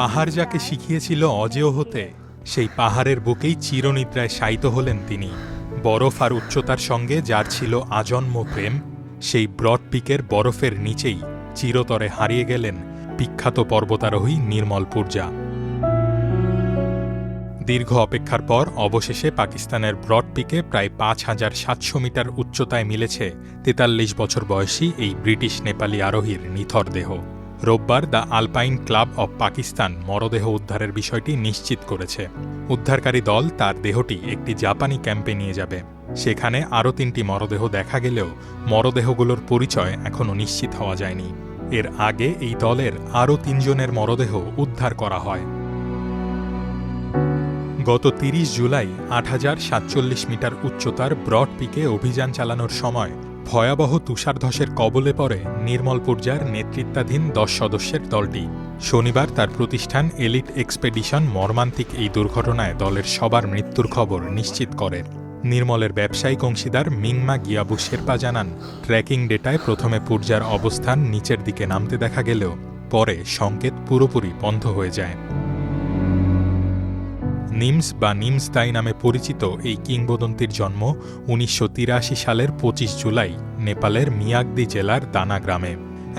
পাহাড় যাকে শিখিয়েছিল অজেয় হতে, সেই পাহাড়ের বুকেই চিরনিদ্রায় শায়িত হলেন তিনি। বরফ আর উচ্চতার সঙ্গে যার ছিল আজন্ম প্রেম, সেই ব্রড পিকের বরফের নিচেই চিরতরে হারিয়ে গেলেন বিখ্যাত পর্বতারোহী নির্মল পূর্জা। দীর্ঘ অপেক্ষার পর অবশেষে পাকিস্তানের ব্রড পিকে প্রায় ৫,৭০০ মিটার উচ্চতায় মিলেছে ৪৩ বছর বয়সী এই ব্রিটিশ নেপালি আরোহীর নিথর দেহ। রোববার the alpine club of Pakistan মরদেহ উদ্ধারের বিষয়টি নিশ্চিত করেছে। উদ্ধারকারী দল তার দেহটি একটি জাপানি ক্যাম্পে নিয়ে যাবে। সেখানে আরও ৩টি মরদেহ দেখা গেলেও মরদেহগুলোর পরিচয় এখনও নিশ্চিত হওয়া যায়নি। এর আগে এই দলের আরও ৩ জনের মরদেহ উদ্ধার করা হয়। গত ৩০ জুলাই ৮,০৪৭ মিটার উচ্চতার ব্রড পিকে অভিযান চালানোর সময় ভয়াবহ তুষারধসের কবলে পড়ে নির্মল পূর্জার নেতৃত্বাধীন ১০ সদস্যের দলটি। শনিবার তার প্রতিষ্ঠান এলিট এক্সপেডিশন মর্মান্তিক এই দুর্ঘটনায় দলের সবার মৃত্যুর খবর নিশ্চিত করে। নির্মলের ব্যবসায়িক অংশীদার মিংমা গিয়াবু শেরপা জানান, ট্র্যাকিং ডেটায় প্রথমে পূর্জার অবস্থান নিচের দিকে নামতে দেখা গেলেও পরে সংকেত পুরোপুরি বন্ধ হয়ে যায়। নিমস বা নিমসদাই নামে পরিচিত এই কিংবদন্তির জন্ম ১৯৮৩ সালের ২৫ জুলাই নেপালের মিয়াগদি জেলার দানা গ্রামে।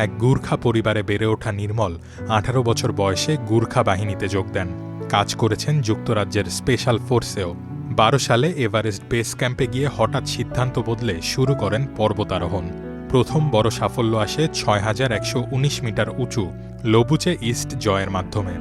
এক গুর্খা পরিবারে বেড়ে ওঠা নির্মল ১৮ বছর বয়সে গুর্খা বাহিনীতে যোগ দেন। কাজ করেছেন যুক্তরাজ্যের স্পেশাল ফোর্সেও। ১২ সালে এভারেস্ট বেস ক্যাম্পে গিয়ে হঠাৎ সিদ্ধান্ত বদলে শুরু করেন পর্বতারোহণ। প্রথম বড় সাফল্য আসে ৬,১১৯ মিটার উঁচু লোবুচে ইস্ট জয়ের মাধ্যমে।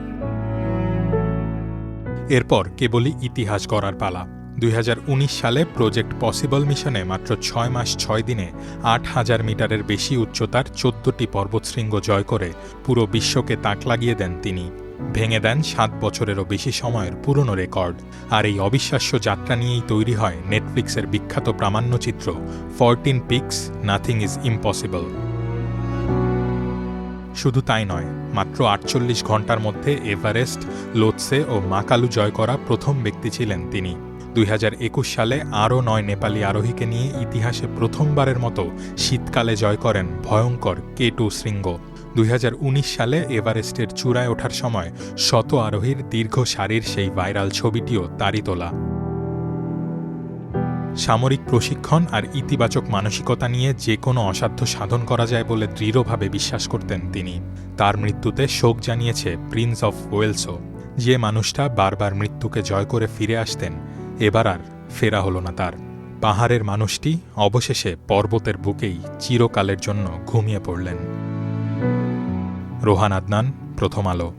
এরপর কেবলই ইতিহাস গড়ার পালা। ২০১৯ সালে প্রজেক্ট পসিবল মিশনে মাত্র ৬ মাস ৬ দিনে ৮,০০০ মিটারের বেশি উচ্চতার ১৪টি পর্বতশৃঙ্গ জয় করে পুরো বিশ্বকে তাক লাগিয়ে দেন তিনি। ভেঙে দেন ৭ বছরেরও বেশি সময়ের পুরনো রেকর্ড। আর এই অবিশ্বাস্য যাত্রা নিয়েই তৈরি হয় নেটফ্লিক্সের বিখ্যাত প্রামাণ্যচিত্র 14 পিকস নাথিং ইজ ইম্পসিবল। শুধু তাই নয়, মাত্র ৪৮ ঘণ্টার মধ্যে এভারেস্ট, লোৎসে ও মাকালু জয় করা প্রথম ব্যক্তি ছিলেন তিনি। ২০২১ সালে আরও ৯ নেপালি আরোহীকে নিয়ে ইতিহাসে প্রথমবারের মতো শীতকালে জয় করেন ভয়ঙ্কর K2 শৃঙ্গ। ২০১৯ সালে এভারেস্টের চূড়ায় ওঠার সময় শত আরোহীর দীর্ঘ সারির সেই ভাইরাল ছবিটিও তারই তোলা। সামরিক প্রশিক্ষণ আর ইতিবাচক মানসিকতা নিয়ে যে কোনো অসাধ্য সাধন করা যায় বলে দৃঢ়ভাবে বিশ্বাস করতেন তিনি। তার মৃত্যুতে শোক জানিয়েছে প্রিন্স অফ ওয়েলসও। যে মানুষটা বারবার মৃত্যুকে জয় করে ফিরে আসতেন, এবার আর ফেরা হলো না তার। পাহাড়ের মানুষটি অবশেষে পর্বতের বুকেই চিরকালের জন্য ঘুমিয়ে পড়লেন। রোহান আদনান, প্রথম আলো।